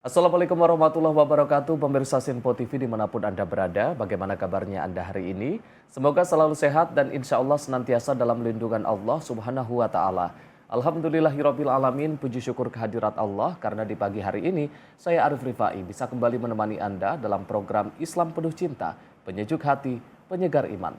Assalamualaikum warahmatullahi wabarakatuh, pemirsa Sinpo TV dimanapun Anda berada. Bagaimana kabarnya Anda hari ini? Semoga selalu sehat dan insya Allah senantiasa dalam lindungan Allah Subhanahu wa Ta'ala. Alhamdulillahirabbil alamin, puji syukur kehadirat Allah karena di pagi hari ini saya Arif Rifai bisa kembali menemani Anda dalam program Islam Penuh Cinta, penyejuk hati, penyegar iman.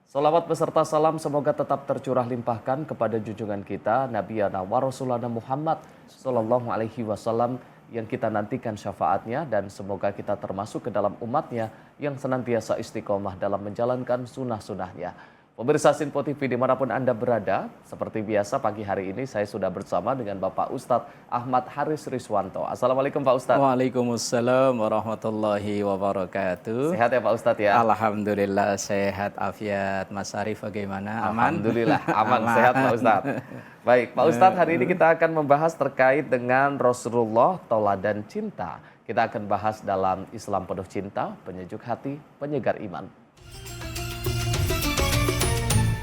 Salawat beserta salam semoga tetap tercurah limpahkan kepada junjungan kita Nabi wa Rasulana Muhammad Sallallahu Alaihi Wasallam yang kita nantikan syafaatnya dan semoga kita termasuk ke dalam umatnya yang senantiasa istiqomah dalam menjalankan sunnah-sunnahnya. Pemirsa Sinpo TV dimanapun Anda berada, seperti biasa pagi hari ini saya sudah bersama dengan Bapak Ustadz Ahmad Haris Riswanto. Assalamualaikum Pak Ustadz. Waalaikumsalam warahmatullahi wabarakatuh. Sehat ya Pak Ustadz ya? Alhamdulillah sehat afiat. Mas Arif bagaimana? Aman? Alhamdulillah aman. Sehat Pak Ustadz. Baik Pak Ustadz, hari ini kita akan membahas terkait dengan Rasulullah Tauladan Cinta. Kita akan bahas dalam Islam Penuh Cinta, penyejuk hati, penyegar iman.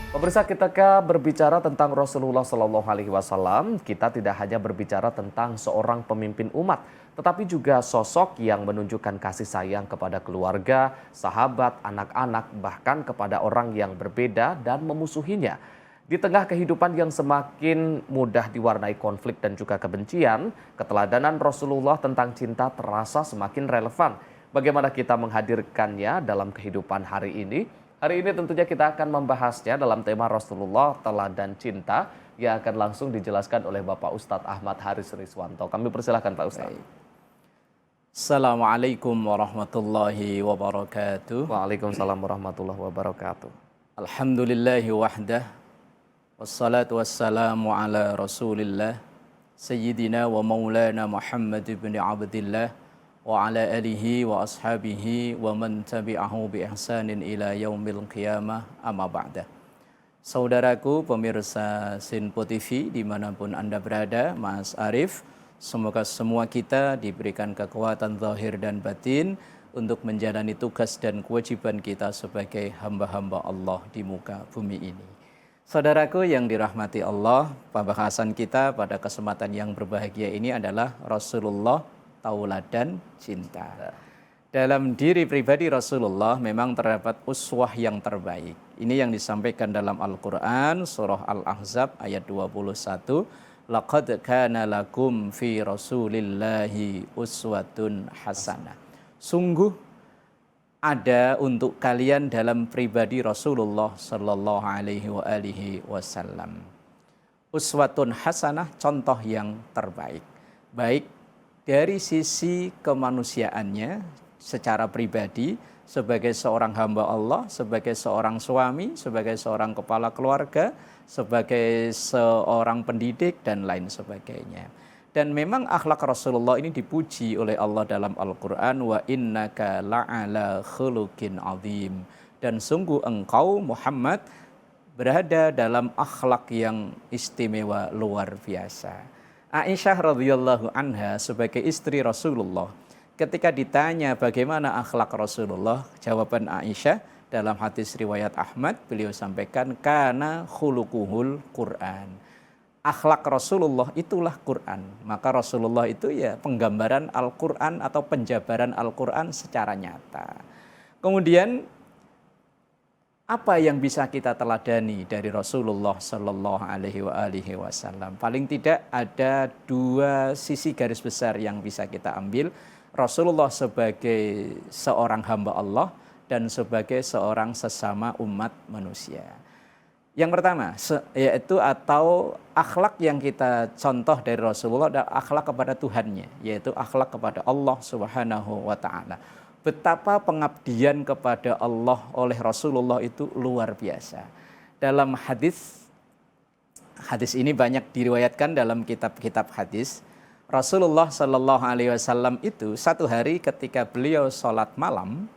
Pemirsa, ketika berbicara tentang Rasulullah Shallallahu Alaihi Wasallam, kita tidak hanya berbicara tentang seorang pemimpin umat, tetapi juga sosok yang menunjukkan kasih sayang kepada keluarga, sahabat, anak-anak, bahkan kepada orang yang berbeda dan memusuhinya. Di tengah kehidupan yang semakin mudah diwarnai konflik dan juga kebencian, keteladanan Rasulullah tentang cinta terasa semakin relevan. Bagaimana kita menghadirkannya dalam kehidupan hari ini? Hari ini tentunya kita akan membahasnya dalam tema Rasulullah Teladan Cinta yang akan langsung dijelaskan oleh Bapak Ustadz Ahmad Haris Riswanto. Kami persilahkan Pak Ustadz. Assalamualaikum warahmatullahi wabarakatuh. Waalaikumsalam warahmatullahi wabarakatuh. Alhamdulillahi wahdah. Wassalatu wassalamu ala rasulillah. Sayyidina wa maulana Muhammad ibn Abdillah. Wa ala alihi wa ashabihi wa man tabi'ahu bi ihsanin ila yaumil qiyamah amma ba'da. Saudaraku pemirsa Sinpo TV dimanapun Anda berada, Mas Arif, semoga semua kita diberikan kekuatan zahir dan batin untuk menjalani tugas dan kewajiban kita sebagai hamba-hamba Allah di muka bumi ini. Saudaraku yang dirahmati Allah, pembahasan kita pada kesempatan yang berbahagia ini adalah Rasulullah Tauladan Cinta. Dalam diri pribadi Rasulullah memang terdapat uswah yang terbaik. Ini yang disampaikan dalam Al-Quran, surah Al-Ahzab ayat 21. Laqad kana lakum fi rasulillahi uswatun hasanah. Sungguh ada untuk kalian dalam pribadi Rasulullah sallallahu alaihi wasallam. Uswatun hasanah, contoh yang terbaik. Baik dari sisi kemanusiaannya secara pribadi sebagai seorang hamba Allah, sebagai seorang suami, sebagai seorang kepala keluarga, sebagai seorang pendidik dan lain sebagainya. Dan memang akhlak Rasulullah ini dipuji oleh Allah dalam Al-Quran, wa innaka la'ala khuluqin azim. Dan sungguh engkau Muhammad berada dalam akhlak yang istimewa luar biasa. Aisyah radhiyallahu anha sebagai istri Rasulullah ketika ditanya bagaimana akhlak Rasulullah, jawaban Aisyah dalam hadis riwayat Ahmad, beliau sampaikan kana khuluquhul Quran. Akhlak Rasulullah itulah Quran. Maka Rasulullah itu ya penggambaran Al-Quran atau penjabaran Al-Quran secara nyata. Kemudian apa yang bisa kita teladani dari Rasulullah Sallallahu Alaihi Wasallam? Paling tidak ada dua sisi garis besar yang bisa kita ambil. Rasulullah sebagai seorang hamba Allah dan sebagai seorang sesama umat manusia. Yang pertama yaitu atau akhlak yang kita contoh dari Rasulullah adalah akhlak kepada Tuhannya, yaitu akhlak kepada Allah Subhanahu wa Ta'ala. Betapa pengabdian kepada Allah oleh Rasulullah itu luar biasa. Dalam hadis ini banyak diriwayatkan dalam kitab-kitab hadis. Rasulullah Shallallahu Alaihi Wasallam itu satu hari ketika beliau sholat malam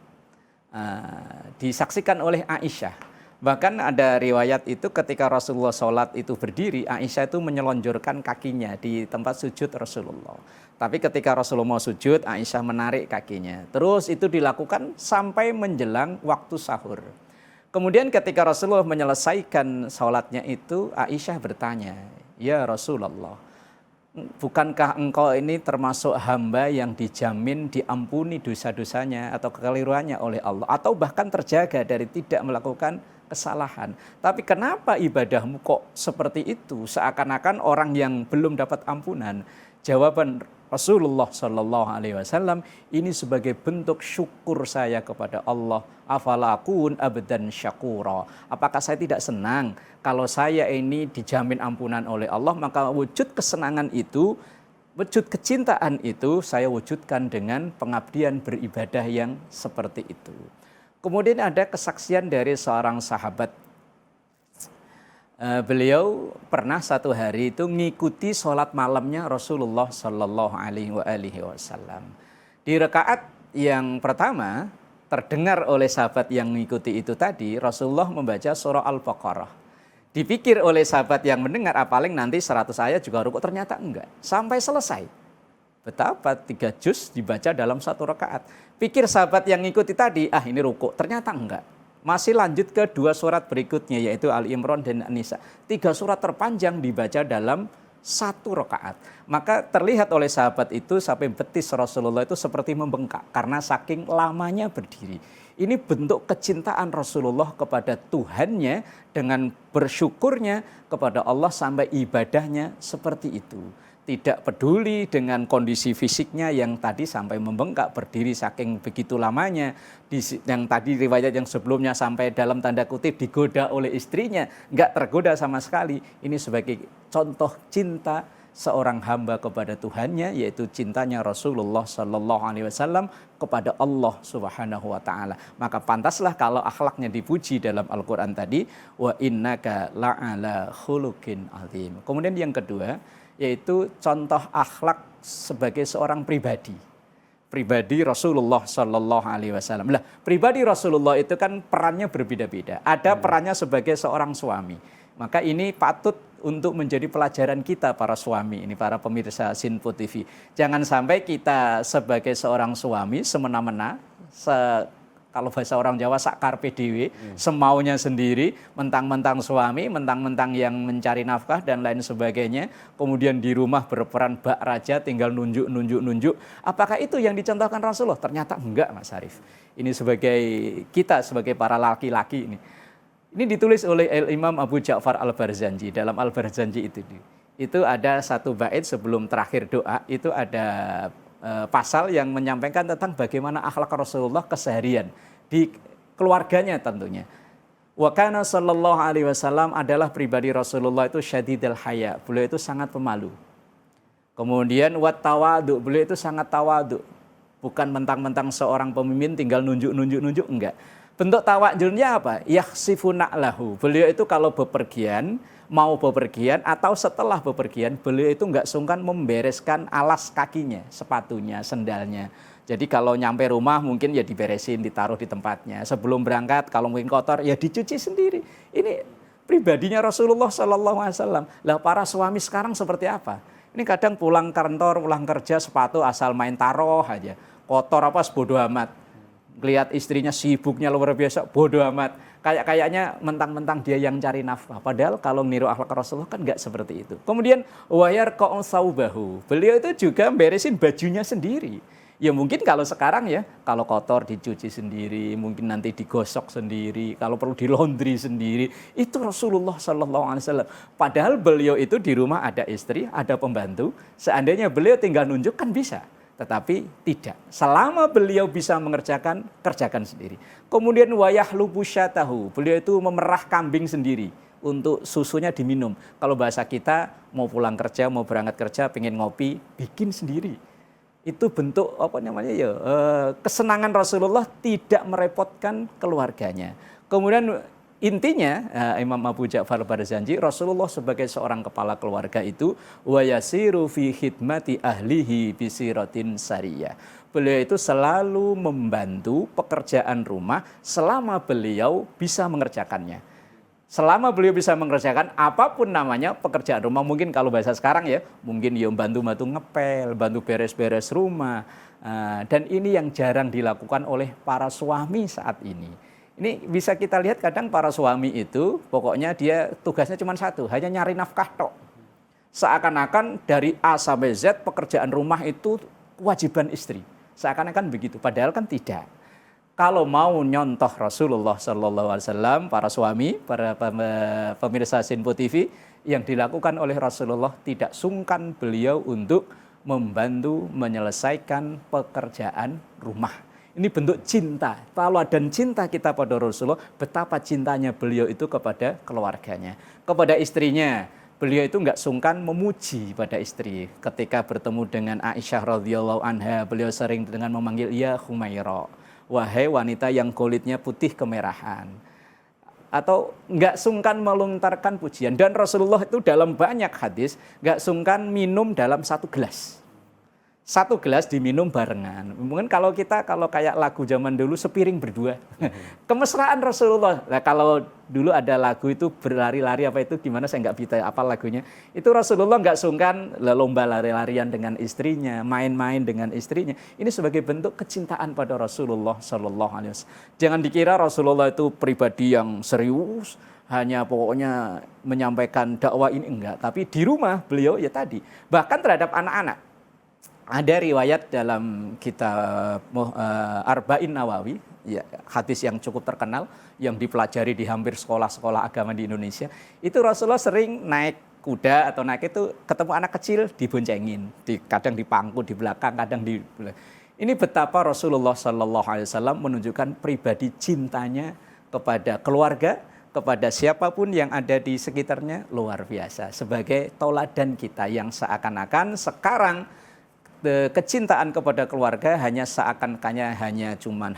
disaksikan oleh Aisyah. Bahkan ada riwayat itu ketika Rasulullah sholat itu berdiri, Aisyah itu menyelonjorkan kakinya di tempat sujud Rasulullah. Tapi ketika Rasulullah mau sujud, Aisyah menarik kakinya. Terus itu dilakukan sampai menjelang waktu sahur. Kemudian ketika Rasulullah menyelesaikan sholatnya itu, Aisyah bertanya, "Ya Rasulullah, bukankah engkau ini termasuk hamba yang dijamin diampuni dosa-dosanya atau kekeliruannya oleh Allah, atau bahkan terjaga dari tidak melakukan kesalahan. Tapi kenapa ibadahmu kok seperti itu, seakan-akan orang yang belum dapat ampunan? Jawaban Rasulullah Shallallahu Alaihi Wasallam, ini sebagai bentuk syukur saya kepada Allah. Afala akun abdan syakura. Apakah saya tidak senang kalau saya ini dijamin ampunan oleh Allah? Maka wujud kesenangan itu, wujud kecintaan itu saya wujudkan dengan pengabdian beribadah yang seperti itu. Kemudian ada kesaksian dari seorang sahabat. Beliau pernah satu hari itu ngikuti sholat malamnya Rasulullah Shallallahu Alaihi Wasallam. Di rakaat yang pertama terdengar oleh sahabat yang mengikuti itu tadi, Rasulullah membaca surah Al-Baqarah. Dipikir oleh sahabat yang mendengar, paling nanti 100 ayat juga rukuk, ternyata enggak. Sampai selesai. Betapa 3 juz dibaca dalam satu rakaat. Pikir sahabat yang ngikuti tadi, ini rukuk, ternyata enggak. Masih lanjut ke 2 surat berikutnya, yaitu Al-Imran dan An-Nisa. 3 surat terpanjang dibaca dalam 1 rakaat. Maka terlihat oleh sahabat itu sampai betis Rasulullah itu seperti membengkak karena saking lamanya berdiri. Ini bentuk kecintaan Rasulullah kepada Tuhannya dengan bersyukurnya kepada Allah sampai ibadahnya seperti itu. Tidak peduli dengan kondisi fisiknya yang tadi sampai membengkak berdiri saking begitu lamanya. Yang tadi riwayat yang sebelumnya sampai dalam tanda kutip digoda oleh istrinya, enggak tergoda sama sekali. Ini sebagai contoh cinta seorang hamba kepada Tuhannya, yaitu cintanya Rasulullah Shallallahu Alaihi Wasallam kepada Allah Subhanahu Wa Taala. Maka pantaslah kalau akhlaknya dipuji dalam Al-Quran tadi, wa innaka la'ala khuluqin azim. Kemudian yang kedua, yaitu contoh akhlak sebagai seorang pribadi Rasulullah Shallallahu Alaihi Wasallam. Lah, pribadi Rasulullah itu kan perannya berbeda-beda. Ada perannya sebagai seorang suami. Maka ini patut untuk menjadi pelajaran kita para suami ini, para pemirsa Sinpo TV. Jangan sampai kita sebagai seorang suami semena-mena, kalau bahasa orang Jawa sak karpe dewe, semaunya sendiri, mentang-mentang suami, mentang-mentang yang mencari nafkah dan lain sebagainya, kemudian di rumah berperan bak raja, tinggal nunjuk. Apakah itu yang dicontohkan Rasulullah? Ternyata enggak, Mas Arief. Ini sebagai kita, sebagai para laki-laki ini. Ini ditulis oleh Imam Abu Ja'far Al-Barzanji. Dalam Al-Barzanji itu ada satu bait sebelum terakhir doa, itu ada pasal yang menyampaikan tentang bagaimana akhlak Rasulullah keseharian di keluarganya tentunya. Wa kana sallallahu alaihi wasallam adalah pribadi Rasulullah itu syadidul haya. Beliau itu sangat pemalu. Kemudian wat tawadu, beliau itu sangat tawadu. Bukan mentang-mentang seorang pemimpin tinggal nunjuk, enggak. Bentuk tawadulnya apa? Yakhsifu na'lahu. Beliau itu kalau mau bepergian atau setelah bepergian, beliau itu enggak sungkan membereskan alas kakinya, sepatunya, sendalnya. Jadi kalau nyampe rumah mungkin ya diberesin, ditaruh di tempatnya. Sebelum berangkat kalau mungkin kotor ya dicuci sendiri. Ini pribadinya Rasulullah SAW. Lah para suami sekarang seperti apa? Ini kadang pulang kantor, pulang kerja sepatu asal main taruh aja. Kotor apa sebodoh amat. Lihat istrinya sibuknya luar biasa, bodoh amat. Kayaknya mentang-mentang dia yang cari nafkah. Padahal kalau niru akhlak Rasulullah kan enggak seperti itu. Kemudian wayar saubahu. Beliau itu juga beresin bajunya sendiri. Ya mungkin kalau sekarang ya, kalau kotor dicuci sendiri, mungkin nanti digosok sendiri, kalau perlu di laundry sendiri. Itu Rasulullah SAW. Padahal beliau itu di rumah ada istri, ada pembantu. Seandainya beliau tinggal nunjuk kan bisa. Tetapi tidak. Selama beliau bisa mengerjakan, kerjakan sendiri. Kemudian wayahlu busyatahu. Beliau itu memerah kambing sendiri untuk susunya diminum. Kalau bahasa kita mau pulang kerja, mau berangkat kerja, pengen ngopi, bikin sendiri. Itu bentuk kesenangan Rasulullah tidak merepotkan keluarganya. Kemudian intinya Imam Abu Ja'far Barzanji, Rasulullah sebagai seorang kepala keluarga itu wa yasiru fi khidmati ahlihi bisiratin sariyah. Beliau itu selalu membantu pekerjaan rumah selama beliau bisa mengerjakannya. Selama beliau bisa mengerjakan apapun namanya pekerjaan rumah, mungkin kalau bahasa sekarang ya, mungkin ya bantu ngepel, bantu beres-beres rumah. Dan ini yang jarang dilakukan oleh para suami saat ini. Ini bisa kita lihat kadang para suami itu pokoknya dia tugasnya cuma satu, hanya nyari nafkah tok. Seakan-akan dari A sampai Z pekerjaan rumah itu kewajiban istri. Seakan-akan begitu, padahal kan tidak. Kalau mau nyontoh Rasulullah Sallallahu Alaihi Wasallam, para suami, para pemirsa Sinpo TV, yang dilakukan oleh Rasulullah tidak sungkan beliau untuk membantu menyelesaikan pekerjaan rumah. Ini bentuk cinta, tauladan cinta kita pada Rasulullah, betapa cintanya beliau itu kepada keluarganya, kepada istrinya. Beliau itu nggak sungkan memuji pada istri. Ketika bertemu dengan Aisyah radhiyallahu anha, beliau sering dengan memanggil ya Humaira, wahai wanita yang kulitnya putih kemerahan. Atau nggak sungkan melontarkan pujian. Dan Rasulullah itu dalam banyak hadis nggak sungkan minum dalam satu gelas. Satu gelas diminum barengan. Mungkin kalau kayak lagu zaman dulu sepiring berdua. Kemesraan Rasulullah. Nah, kalau dulu ada lagu itu berlari-lari apa itu gimana saya nggak bisa apa lagunya. Itu Rasulullah nggak sungkan lomba lari-larian dengan istrinya, main-main dengan istrinya. Ini sebagai bentuk kecintaan pada Rasulullah Sallallahu Alaihi Wasallam. Jangan dikira Rasulullah itu pribadi yang serius, hanya pokoknya menyampaikan dakwah ini enggak. Tapi di rumah beliau ya tadi, bahkan terhadap anak-anak. Ada riwayat dalam kitab Arba'in Nawawi, ya, hadis yang cukup terkenal, yang dipelajari di hampir sekolah-sekolah agama di Indonesia. Itu Rasulullah sering naik kuda atau naik itu ketemu anak kecil diboncengin, kadang dipangku di belakang, kadang di belakang. Ini betapa Rasulullah Sallallahu Alaihi Wasallam menunjukkan pribadi cintanya kepada keluarga, kepada siapapun yang ada di sekitarnya, luar biasa. Sebagai tauladan kita yang seakan-akan sekarang kecintaan kepada keluarga hanya seakan-akannya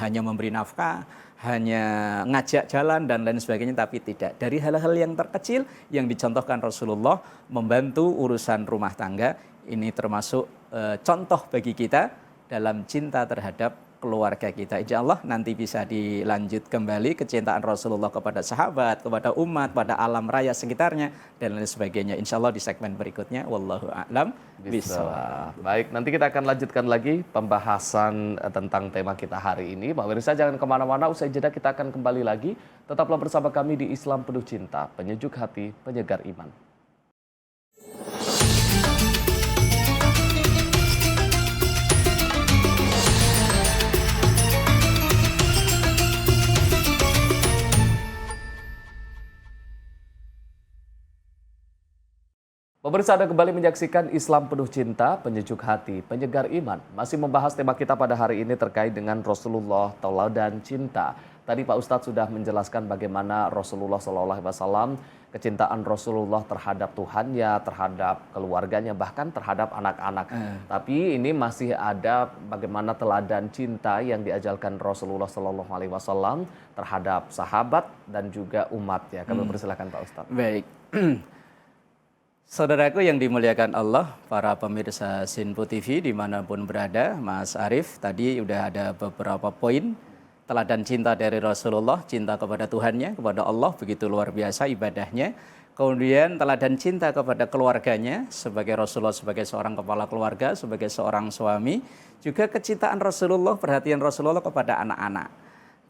hanya memberi nafkah, hanya ngajak jalan dan lain sebagainya, tapi tidak. Dari hal-hal yang terkecil yang dicontohkan Rasulullah, membantu urusan rumah tangga, ini termasuk contoh bagi kita dalam cinta terhadap keluarga kita. Insya Allah nanti bisa dilanjut kembali kecintaan Rasulullah kepada sahabat, kepada umat, pada alam raya sekitarnya, dan lain sebagainya. Insya Allah di segmen berikutnya. Wallahu a'lam bishawab. Baik, nanti kita akan lanjutkan lagi pembahasan tentang tema kita hari ini. Pak Wirsa jangan kemana-mana, usai jeda kita akan kembali lagi. Tetaplah bersama kami di Islam Penuh Cinta, penyejuk hati, penyegar iman. Pemirsa, Anda kembali menyaksikan Islam Penuh Cinta, penyejuk hati, penyegar iman. Masih membahas tema kita pada hari ini terkait dengan Rasulullah, tauladan cinta. Tadi Pak Ustadz sudah menjelaskan bagaimana Rasulullah SAW, kecintaan Rasulullah terhadap Tuhannya, terhadap keluarganya, bahkan terhadap anak-anak. Tapi ini masih ada bagaimana teladan cinta yang diajarkan Rasulullah SAW terhadap sahabat dan juga umatnya. Kami persilakan Pak Ustadz. Baik. Saudaraku yang dimuliakan Allah, para pemirsa Sinpo TV dimanapun berada, Mas Arief tadi udah ada beberapa poin teladan cinta dari Rasulullah, cinta kepada Tuhannya, kepada Allah, begitu luar biasa ibadahnya. Kemudian teladan cinta kepada keluarganya, sebagai Rasulullah, sebagai seorang kepala keluarga, sebagai seorang suami. Juga kecintaan Rasulullah, perhatian Rasulullah kepada anak-anak.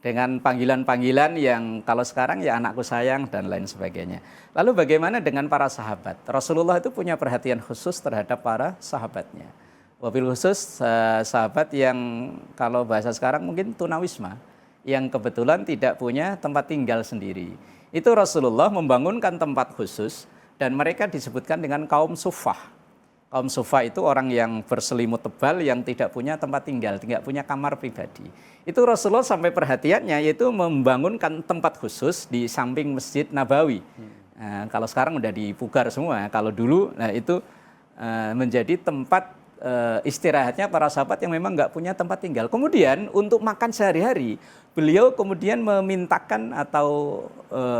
Dengan panggilan-panggilan yang kalau sekarang ya anakku sayang dan lain sebagainya. Lalu bagaimana dengan para sahabat? Rasulullah itu punya perhatian khusus terhadap para sahabatnya. Wabil khusus sahabat yang kalau bahasa sekarang mungkin tunawisma, yang kebetulan tidak punya tempat tinggal sendiri. Itu Rasulullah membangunkan tempat khusus dan mereka disebutkan dengan kaum sufah. Kaum sufa itu orang yang berselimut tebal, yang tidak punya tempat tinggal, tidak punya kamar pribadi. Itu Rasulullah sampai perhatiannya yaitu membangunkan tempat khusus di samping Masjid Nabawi. Nah, kalau sekarang udah dipugar semua, kalau dulu itu menjadi tempat istirahatnya para sahabat yang memang nggak punya tempat tinggal. Kemudian untuk makan sehari-hari, beliau kemudian memintakan atau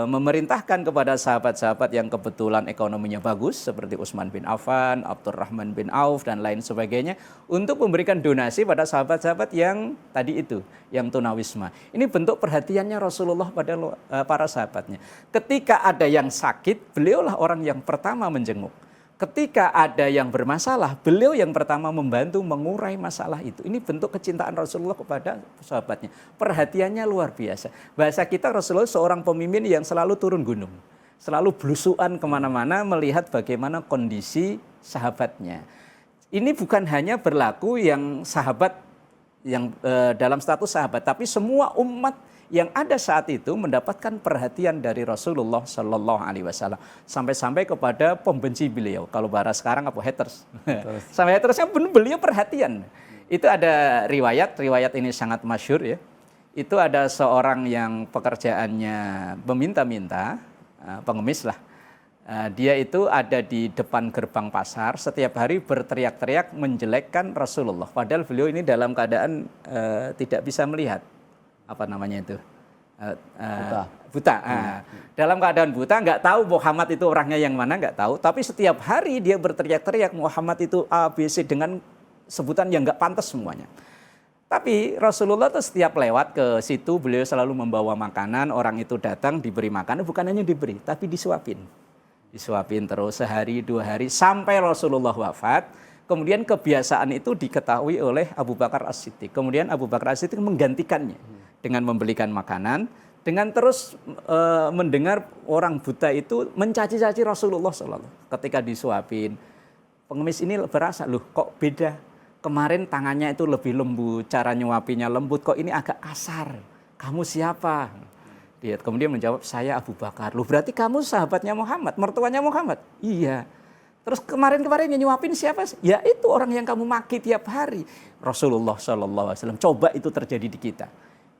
memerintahkan kepada sahabat-sahabat yang kebetulan ekonominya bagus seperti Utsman bin Affan, Abdurrahman bin Auf dan lain sebagainya untuk memberikan donasi pada sahabat-sahabat yang tadi itu, yang tunawisma. Ini bentuk perhatiannya Rasulullah pada para sahabatnya. Ketika ada yang sakit, beliaulah orang yang pertama menjenguk. Ketika ada yang bermasalah, beliau yang pertama membantu mengurai masalah itu. Ini bentuk kecintaan Rasulullah kepada sahabatnya. Perhatiannya luar biasa. Bahasa kita Rasulullah seorang pemimpin yang selalu turun gunung. selalu belusuan kemana-mana melihat bagaimana kondisi sahabatnya. Ini bukan hanya berlaku yang sahabat yang dalam status sahabat, tapi semua umat yang ada saat itu mendapatkan perhatian dari Rasulullah Shallallahu Alaihi Wasallam sampai-sampai kepada pembenci beliau. Kalau bahasa sekarang apa haters, sampai hatersnya pun beliau perhatian. Itu ada riwayat ini sangat masyhur ya. Itu ada seorang yang pekerjaannya meminta-minta, pengemis lah. Dia itu ada di depan gerbang pasar, setiap hari berteriak-teriak menjelekkan Rasulullah. Padahal beliau ini dalam keadaan tidak bisa melihat, apa namanya itu, buta. Dalam keadaan buta, nggak tahu Muhammad itu orangnya yang mana, nggak tahu. Tapi setiap hari dia berteriak-teriak Muhammad itu A, B, C dengan sebutan yang nggak pantas semuanya. Tapi Rasulullah tuh setiap lewat ke situ, beliau selalu membawa makanan. Orang itu datang diberi makanan, bukan hanya diberi, tapi disuapin. Disuapin terus sehari, 2 hari, sampai Rasulullah wafat. Kemudian kebiasaan itu diketahui oleh Abu Bakar As-Siddiq. Kemudian Abu Bakar As-Siddiq menggantikannya dengan membelikan makanan, dengan terus mendengar orang buta itu mencaci-caci Rasulullah SAW. Ketika disuapin, pengemis ini berasa, loh kok beda. Kemarin tangannya itu lebih lembut, cara nyuapinya lembut, kok ini agak kasar. Kamu siapa? Dia kemudian menjawab, saya Abu Bakar. Loh berarti kamu sahabatnya Muhammad, mertuanya Muhammad? Iya. Terus kemarin-kemarin yang nyuapin siapa? Ya itu orang yang kamu maki tiap hari. Rasulullah SAW. Coba itu terjadi di kita.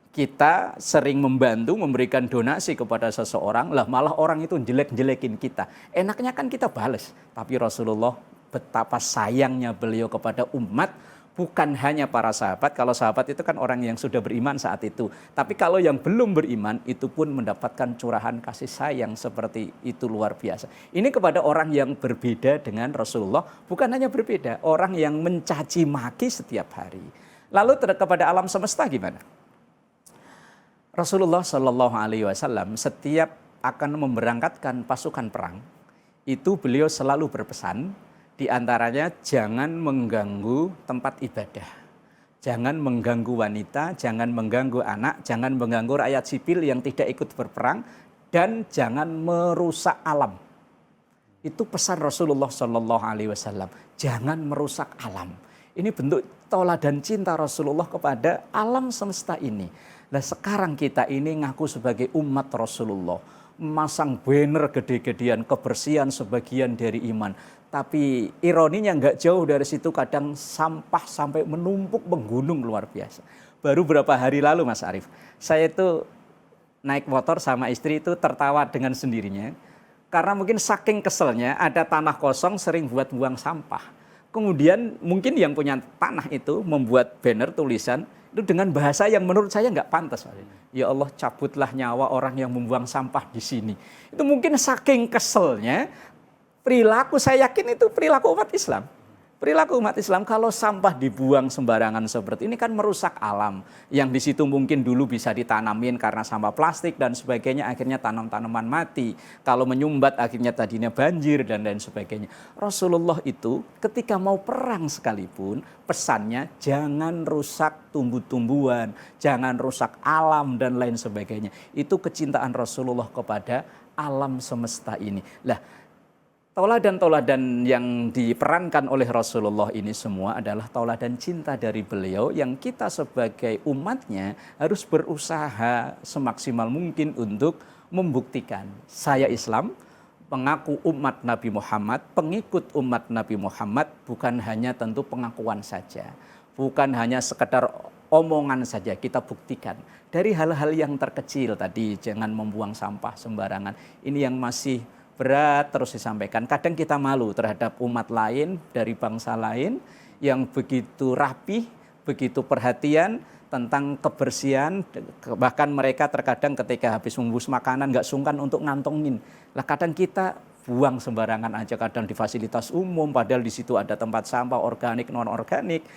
Kita sering membantu, memberikan donasi kepada seseorang, lah malah orang itu jelek-jelekin kita. Enaknya kan kita bales. Tapi Rasulullah betapa sayangnya beliau kepada umat, bukan hanya para sahabat. Kalau sahabat itu kan orang yang sudah beriman saat itu. Tapi kalau yang belum beriman, itu pun mendapatkan curahan kasih sayang seperti itu, luar biasa. Ini kepada orang yang berbeda dengan Rasulullah, bukan hanya berbeda, orang yang mencaci maki setiap hari. Lalu kepada alam semesta gimana? Rasulullah Shallallahu Alaihi Wasallam setiap akan memberangkatkan pasukan perang, itu beliau selalu berpesan, di antaranya jangan mengganggu tempat ibadah. Jangan mengganggu wanita, jangan mengganggu anak, jangan mengganggu rakyat sipil yang tidak ikut berperang, dan jangan merusak alam. Itu pesan Rasulullah Shallallahu Alaihi Wasallam. Jangan merusak alam. Ini bentuk tauladan cinta Rasulullah kepada alam semesta ini. Nah sekarang kita ini ngaku sebagai umat Rasulullah, masang banner gede-gedean kebersihan sebagian dari iman. Tapi ironinya nggak jauh dari situ, kadang sampah sampai menumpuk menggunung luar biasa. Baru berapa hari lalu Mas Arief, saya itu naik motor sama istri itu tertawa dengan sendirinya. Karena mungkin saking keselnya ada tanah kosong sering buat buang sampah. Kemudian mungkin yang punya tanah itu membuat banner tulisan itu dengan bahasa yang menurut saya nggak pantas. Ya Allah, cabutlah nyawa orang yang membuang sampah di sini. Itu mungkin saking keselnya. Perilaku, saya yakin itu perilaku umat Islam. Perilaku umat Islam kalau sampah dibuang sembarangan seperti ini kan merusak alam. Yang di situ mungkin dulu bisa ditanamin karena sampah plastik dan sebagainya, akhirnya tanam-tanaman mati. Kalau menyumbat akhirnya tadinya banjir dan lain sebagainya. Rasulullah itu ketika mau perang sekalipun pesannya jangan rusak tumbuh-tumbuhan, jangan rusak alam dan lain sebagainya. Itu kecintaan Rasulullah kepada alam semesta ini. Lah, tauladan-tauladan yang diperankan oleh Rasulullah ini semua adalah tauladan cinta dari beliau yang kita sebagai umatnya harus berusaha semaksimal mungkin untuk membuktikan. Saya Islam, pengaku umat Nabi Muhammad, pengikut umat Nabi Muhammad, bukan hanya tentu pengakuan saja. Bukan hanya sekedar omongan saja, kita buktikan. Dari hal-hal yang terkecil tadi, jangan membuang sampah sembarangan. Ini yang masih berat terus disampaikan. Kadang kita malu terhadap umat lain dari bangsa lain yang begitu rapih, begitu perhatian tentang kebersihan. Bahkan mereka terkadang ketika habis membungkus makanan nggak sungkan untuk ngantongin. Lah kadang kita buang sembarangan aja, kadang di fasilitas umum, padahal di situ ada tempat sampah organik, non organik.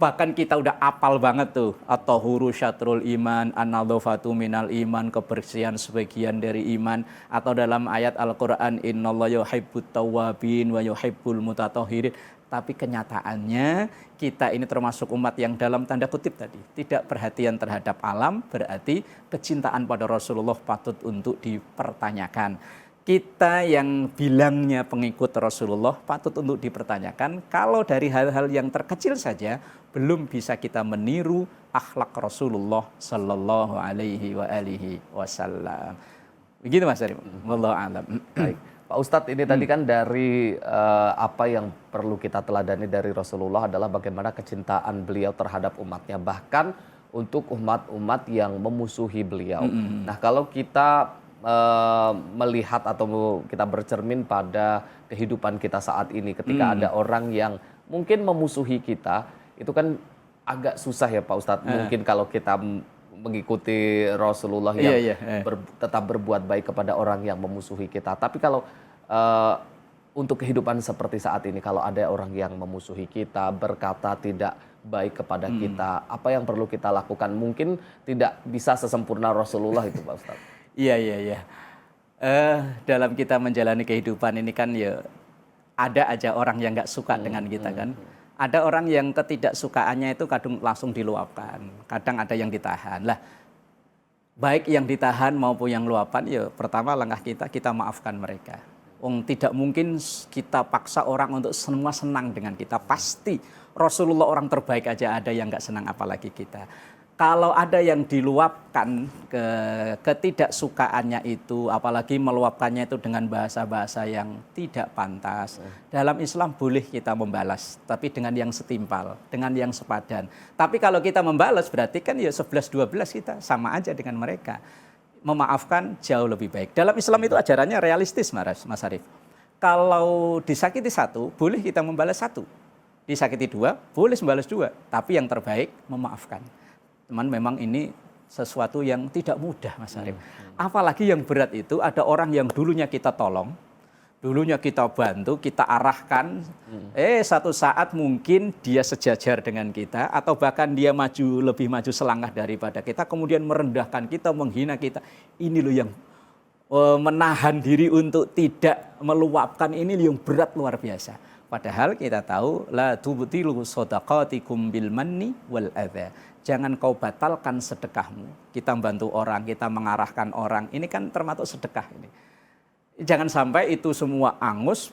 Bahkan kita udah apal banget tuh, atau huru syatrul iman, an-nadhafatu minal iman, kebersihan sebagian dari iman. Atau dalam ayat Al-Quran, innallaha yuhibbut tawwabin wa yuhibbul mutatahhirin. Tapi kenyataannya kita ini termasuk umat yang dalam tanda kutip tadi tidak perhatian terhadap alam, berarti kecintaan pada Rasulullah patut untuk dipertanyakan. Kita yang bilangnya pengikut Rasulullah patut untuk dipertanyakan kalau dari hal-hal yang terkecil saja belum bisa kita meniru akhlak Rasulullah sallallahu alaihi wasallam. Begitu Mas Arif. Wallahu a'lam. Baik. Pak Ustadz, ini tadi kan dari apa yang perlu kita teladani dari Rasulullah adalah bagaimana kecintaan beliau terhadap umatnya, bahkan untuk umat-umat yang memusuhi beliau. Nah, kalau kita melihat atau kita bercermin pada kehidupan kita saat ini, ketika ada orang yang mungkin memusuhi kita, itu kan agak susah ya Pak Ustadz. Mungkin kalau kita mengikuti Rasulullah yang tetap berbuat baik kepada orang yang memusuhi kita. Tapi kalau untuk kehidupan seperti saat ini, kalau ada orang yang memusuhi kita, berkata tidak baik kepada kita, apa yang perlu kita lakukan? Mungkin tidak bisa sesempurna Rasulullah itu Pak Ustadz. Iya. Dalam kita menjalani kehidupan ini kan ya ada aja orang yang nggak suka dengan kita kan. Ada orang yang ketidaksukaannya itu kadang langsung diluapkan, kadang ada yang ditahan. Lah, baik yang ditahan maupun yang luapan, ya pertama langkah kita maafkan mereka. Tidak mungkin kita paksa orang untuk semua senang dengan kita. Pasti Rasulullah orang terbaik aja ada yang nggak senang, apalagi kita. Kalau ada yang diluapkan ketidaksukaannya itu, apalagi meluapkannya itu dengan bahasa-bahasa yang tidak pantas. Dalam Islam boleh kita membalas, tapi dengan yang setimpal, dengan yang sepadan. Tapi kalau kita membalas berarti kan ya 11-12 kita sama aja dengan mereka. Memaafkan jauh lebih baik. Dalam Islam itu ajarannya realistis Mas Arif. Kalau disakiti satu, boleh kita membalas satu. Disakiti dua, boleh membalas dua. Tapi yang terbaik memaafkan. Teman, memang ini sesuatu yang tidak mudah Mas Arif. Apalagi yang berat itu ada orang yang dulunya kita tolong, dulunya kita bantu, kita arahkan. Satu saat mungkin dia sejajar dengan kita atau bahkan dia lebih maju selangkah daripada kita, kemudian merendahkan kita, menghina kita. Ini loh yang menahan diri untuk tidak meluapkan, ini yang berat luar biasa. Padahal kita tahu la tubtilu shadaqatikum bil manni wal adza. Jangan kau batalkan sedekahmu. Kita membantu orang, kita mengarahkan orang. Ini kan termasuk sedekah ini. Jangan sampai itu semua angus,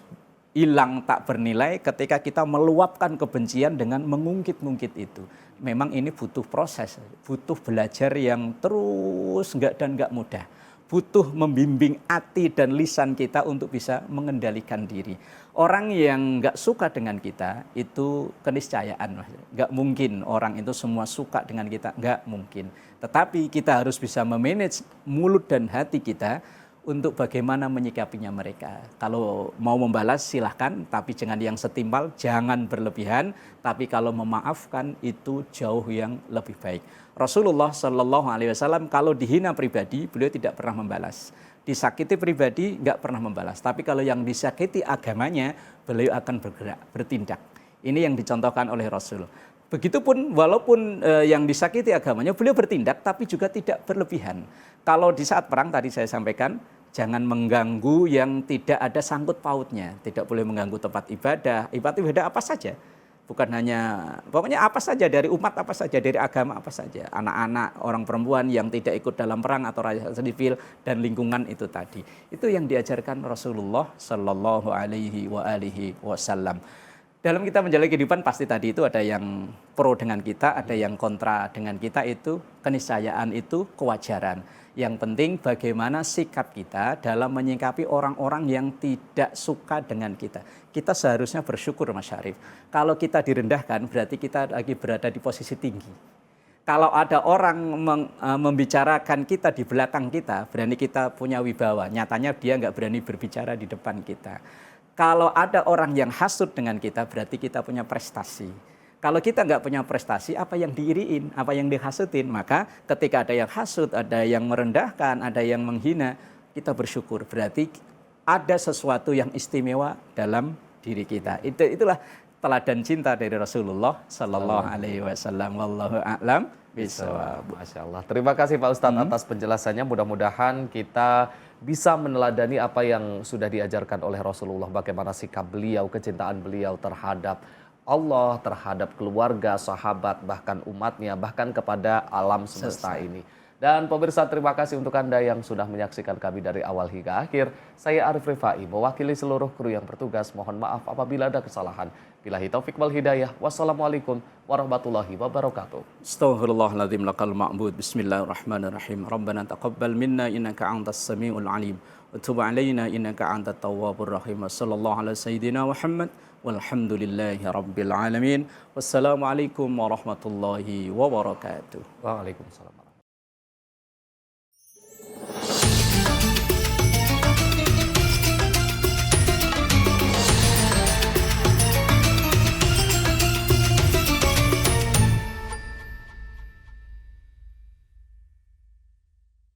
hilang tak bernilai ketika kita meluapkan kebencian dengan mengungkit-ungkit itu. Memang ini butuh proses, butuh belajar yang terus nggak mudah. Butuh membimbing hati dan lisan kita untuk bisa mengendalikan diri. Orang yang nggak suka dengan kita itu keniscayaan. Nggak mungkin orang itu semua suka dengan kita, nggak mungkin. Tetapi kita harus bisa memanage mulut dan hati kita untuk bagaimana menyikapinya mereka. Kalau mau membalas silahkan, tapi jangan yang setimpal, jangan berlebihan. Tapi kalau memaafkan itu jauh yang lebih baik. Rasulullah Shallallahu Alaihi Wasallam kalau dihina pribadi, beliau tidak pernah membalas. Disakiti pribadi, nggak pernah membalas. Tapi kalau yang disakiti agamanya, beliau akan bergerak, bertindak. Ini yang dicontohkan oleh Rasul. Begitupun walaupun yang disakiti agamanya, beliau bertindak, tapi juga tidak berlebihan. Kalau di saat perang tadi saya sampaikan, jangan mengganggu yang tidak ada sangkut pautnya. Tidak boleh mengganggu tempat ibadah. Ibadah apa saja. Bukan hanya, pokoknya apa saja dari umat, apa saja dari agama, apa saja. Anak-anak, orang perempuan yang tidak ikut dalam perang atau rakyat sipil dan lingkungan itu tadi. Itu yang diajarkan Rasulullah Sallallahu Alaihi Wasallam. Dalam kita menjalani kehidupan pasti tadi itu ada yang pro dengan kita, ada yang kontra dengan kita, itu keniscayaan, itu kewajaran. Yang penting bagaimana sikap kita dalam menyikapi orang-orang yang tidak suka dengan kita. Kita seharusnya bersyukur Mas Syarif. Kalau kita direndahkan berarti kita lagi berada di posisi tinggi. Kalau ada orang membicarakan kita di belakang kita, berarti kita punya wibawa. Nyatanya dia nggak berani berbicara di depan kita. Kalau ada orang yang hasud dengan kita, berarti kita punya prestasi. Kalau kita nggak punya prestasi, apa yang diiriin, apa yang dihasudin? Maka ketika ada yang hasud, ada yang merendahkan, ada yang menghina, kita bersyukur. Berarti ada sesuatu yang istimewa dalam diri kita. Itulah teladan cinta dari Rasulullah Sallallahu Alaihi Wasallam. Wallahu a'lam bishawab. Masya Allah. Terima kasih Pak Ustadz atas penjelasannya. Mudah-mudahan kita bisa meneladani apa yang sudah diajarkan oleh Rasulullah, bagaimana sikap beliau, kecintaan beliau terhadap Allah, terhadap keluarga, sahabat, bahkan umatnya, bahkan kepada alam semesta ini. Dan pemirsa, terima kasih untuk Anda yang sudah menyaksikan kami dari awal hingga akhir. Saya Arif Rifai, mewakili seluruh kru yang bertugas. Mohon maaf apabila ada kesalahan. Billahi taufiq wal hidayah. Wassalamualaikum warahmatullahi wabarakatuh. Astaghfirullahaladzim lakal ma'bud. Bismillahirrahmanirrahim. Rabbana taqabbal minna innaka antas sami'ul alim. Wa tub alaina innaka antat tawwabur rahim. Sallallahu ala sayyidina Muhammad. Walhamdulillahi rabbil alamin. Wassalamualaikum warahmatullahi wabarakatuh. Waalaikumsalam.